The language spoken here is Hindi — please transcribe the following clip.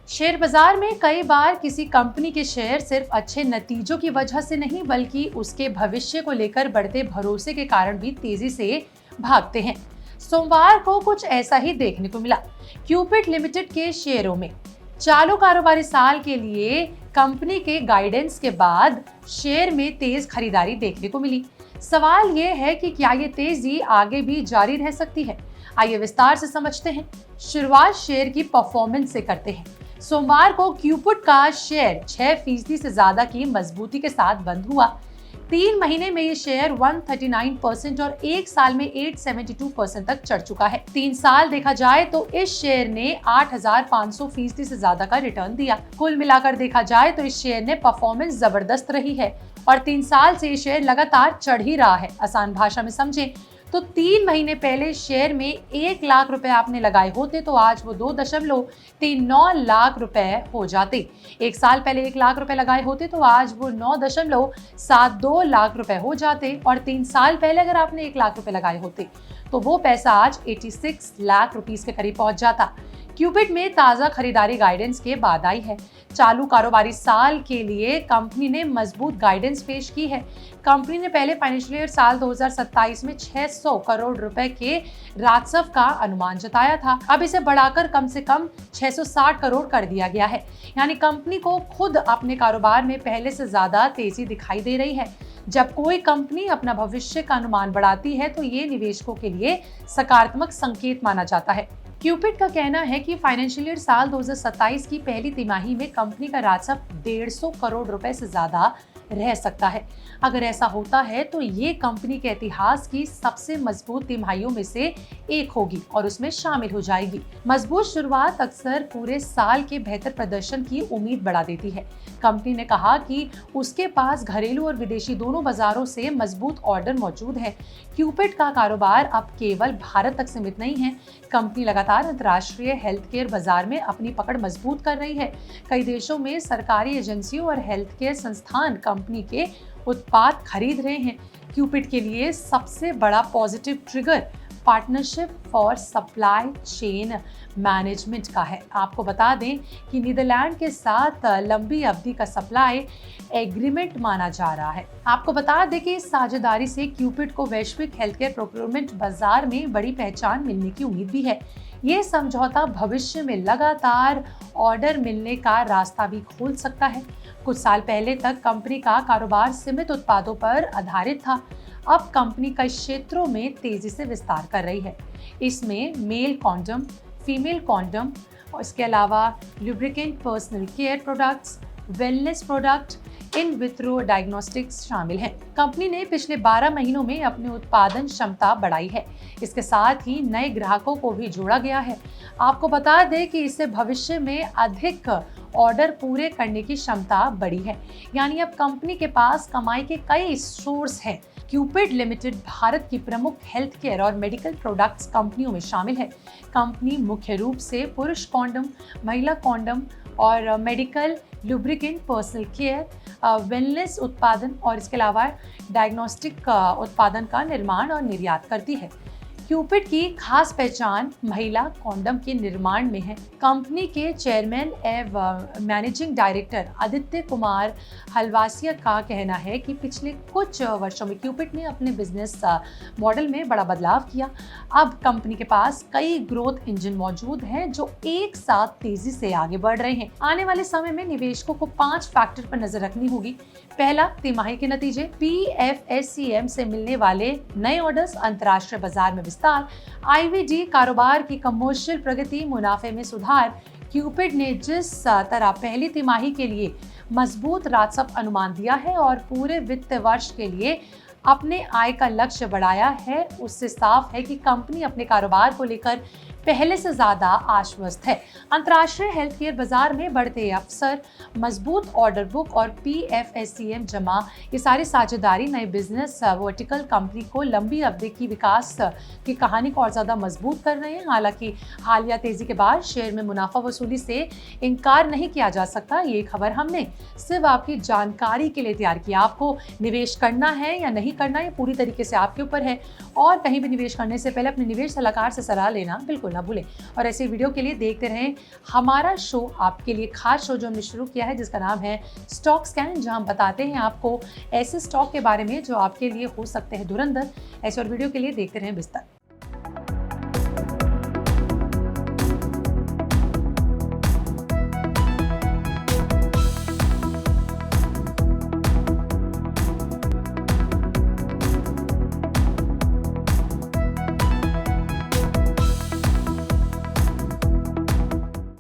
शेयर बाजार में कई बार किसी कंपनी के शेयर सिर्फ अच्छे नतीजों की वजह से नहीं बल्कि उसके भविष्य को लेकर बढ़ते भरोसे के कारण भी तेजी से भागते हैं। सोमवार को कुछ ऐसा ही देखने को मिला। क्यूपिट लिमिटेड के शेयरों में चालू कारोबारी साल के लिए कंपनी के गाइडेंस के बाद शेयर में तेज खरीदारी देखने को मिली। सवाल ये है कि क्या ये तेजी आगे भी जारी रह सकती है? आइए विस्तार से समझते हैं। शुरुआत शेयर की परफॉर्मेंस से करते हैं। सोमवार को क्यूपिट का शेयर 6% से ज्यादा की मजबूती के साथ बंद हुआ। 3 महीने में ये शेयर 139% और एक साल में 872% तक चढ़ चुका है। 3 साल देखा जाए तो इस शेयर ने 8500% से ज्यादा का रिटर्न दिया। कुल मिलाकर देखा जाए तो इस शेयर ने परफॉर्मेंस जबरदस्त रही है और 3 साल से ये शेयर लगातार चढ़ ही रहा है। आसान भाषा में समझें तो 3 महीने पहले शेयर में 1 लाख रुपए आपने लगाए होते तो आज वो 2.39 लाख रुपए हो जाते। एक साल पहले 1 लाख रुपए लगाए होते तो आज वो 9.72 लाख रुपए हो जाते और 3 साल पहले अगर आपने 1 लाख रुपए लगाए होते तो वो पैसा आज 86 लाख रुपीस के करीब पहुंच जाता। क्यूपिट में ताजा खरीदारी गाइडेंस के बाद आई है। चालू कारोबारी साल के लिए कंपनी ने मजबूत गाइडेंस पेश की है। कंपनी ने पहले फाइनेंशियल ईयर साल 2027 में 600 करोड़ रुपए के राजस्व का अनुमान जताया था। अब इसे बढ़ाकर कम से कम 660 करोड़ कर दिया गया है। यानी कंपनी को खुद अपने कारोबार में पहले से ज्यादा तेजी दिखाई दे रही है। जब कोई कंपनी अपना भविष्य का अनुमान बढ़ाती है तो ये निवेशकों के लिए सकारात्मक संकेत माना जाता है। क्यूपिट का कहना है कि फाइनेंशियल ईयर साल 2027 की पहली तिमाही में कंपनी का राजस्व 150 करोड़ रुपए से ज्यादा रह सकता है। अगर ऐसा होता है तो ये कंपनी के इतिहास की सबसे मजबूत तिमाहियों में से एक होगी और उसमें शामिल हो जाएगी। मजबूत शुरुआत अक्सर पूरे साल के बेहतर प्रदर्शन की उम्मीद बढ़ा देती है। कंपनी ने कहा कि उसके पास घरेलू और विदेशी दोनों बाजारों से मजबूत ऑर्डर मौजूद है। क्यूपिट का कारोबार अब केवल भारत तक सीमित नहीं है। कंपनी लगातार अंतर्राष्ट्रीय हेल्थ केयर बाजार में अपनी पकड़ मजबूत कर रही है। कई देशों में सरकारी एजेंसियों और हेल्थ केयर संस्थान कंपनी के उत्पाद खरीद रहे हैं। क्यूपिट के लिए सबसे बड़ा positive trigger partnership for supply chain management का है। आपको बता दें कि नीदरलैंड के साथ लंबी अवधि का सप्लाई एग्रीमेंट माना जा रहा है। आपको बता दें कि इस साझेदारी से क्यूपिट को वैश्विक हेल्थ केयर प्रोक्योरमेंट बाजार में बड़ी पहचान मिलने की उम्मीद भी है। ये समझौता भविष्य में लगातार ऑर्डर मिलने का रास्ता भी खोल सकता है। कुछ साल पहले तक कंपनी का कारोबार सीमित उत्पादों पर आधारित था। अब कंपनी कई क्षेत्रों में तेजी से विस्तार कर रही है। इसमें मेल कॉन्डम, फीमेल कॉन्डम और इसके अलावा lubricant personal care products, wellness product, in vitro diagnostics शामिल हैं। कंपनी ने पिछले 12 महीनों में अपनी उत्पादन क्षमता बढ़ाई है। इसके साथ ही नए ग्राहकों को भी जोड़ा गया है। आपको बता दें कि इससे भविष्य में अधिक ऑर्डर पूरे करने की क्षमता बढ़ी है। यानी अब कंपनी के पास कमाई के कई सोर्स हैं। क्यूपिट लिमिटेड भारत की प्रमुख हेल्थ केयर और मेडिकल प्रोडक्ट्स कंपनियों में शामिल है। कंपनी मुख्य रूप से पुरुष कॉन्डम, महिला कॉन्डम और medical lubricant personal care, wellness उत्पादन और इसके अलावा डायग्नोस्टिक उत्पादन का निर्माण और निर्यात करती है। क्यूपिट की खास पहचान महिला कॉन्डम के निर्माण में है। कंपनी के चेयरमैन एवं मैनेजिंग डायरेक्टर आदित्य कुमार हलवासिया का कहना है कि पिछले कुछ वर्षों में क्यूपिट ने अपने बिजनेस मॉडल में बड़ा बदलाव किया। अब कंपनी के पास कई ग्रोथ इंजन मौजूद हैं जो एक साथ तेजी से आगे बढ़ रहे हैं। आने वाले समय में निवेशकों को 5 फैक्टर पर नजर रखनी होगी। पहला, तिमाही के नतीजे, PFSCM से मिलने वाले नए ऑर्डर्स, अंतर्राष्ट्रीय बाजार में IVD कारोबार की कमर्शियल प्रगति, मुनाफे में सुधार। क्यूपिट ने जिस तरह पहली तिमाही के लिए मजबूत राजस्व अनुमान दिया है और पूरे वित्त वर्ष के लिए अपने आय का लक्ष्य बढ़ाया है, उससे साफ है कि कंपनी अपने कारोबार को लेकर पहले से ज्यादा आश्वस्त है। अंतर्राष्ट्रीय हेल्थ केयर बाजार में बढ़ते अवसर, मजबूत ऑर्डर बुक और PFSCM जमा, ये सारी साझेदारी नए बिजनेस वर्टिकल कंपनी को लंबी अवधि की विकास की कहानी को और ज्यादा मजबूत कर रहे हैं। हालांकि हालिया तेजी के बाद शेयर में मुनाफा वसूली से इनकार नहीं किया जा सकता। ये खबर हमने सिर्फ आपकी जानकारी के लिए तैयार किया। आपको निवेश करना है या नहीं करना, ये पूरी तरीके से आपके ऊपर है और कहीं भी निवेश करने से पहले अपने निवेश सलाहकार से सलाह लेना बिल्कुल ना भूलें। और ऐसे वीडियो के लिए देखते रहें हमारा शो, आपके लिए खास शो जो हमने शुरू किया है जिसका नाम है स्टॉक स्कैन, जहां हम बताते हैं आपको ऐसे स्टॉक के बारे में जो आपके लिए हो सकते हैं धुरंधर। ऐसे और वीडियो के लिए देखते रहें बिस्तर।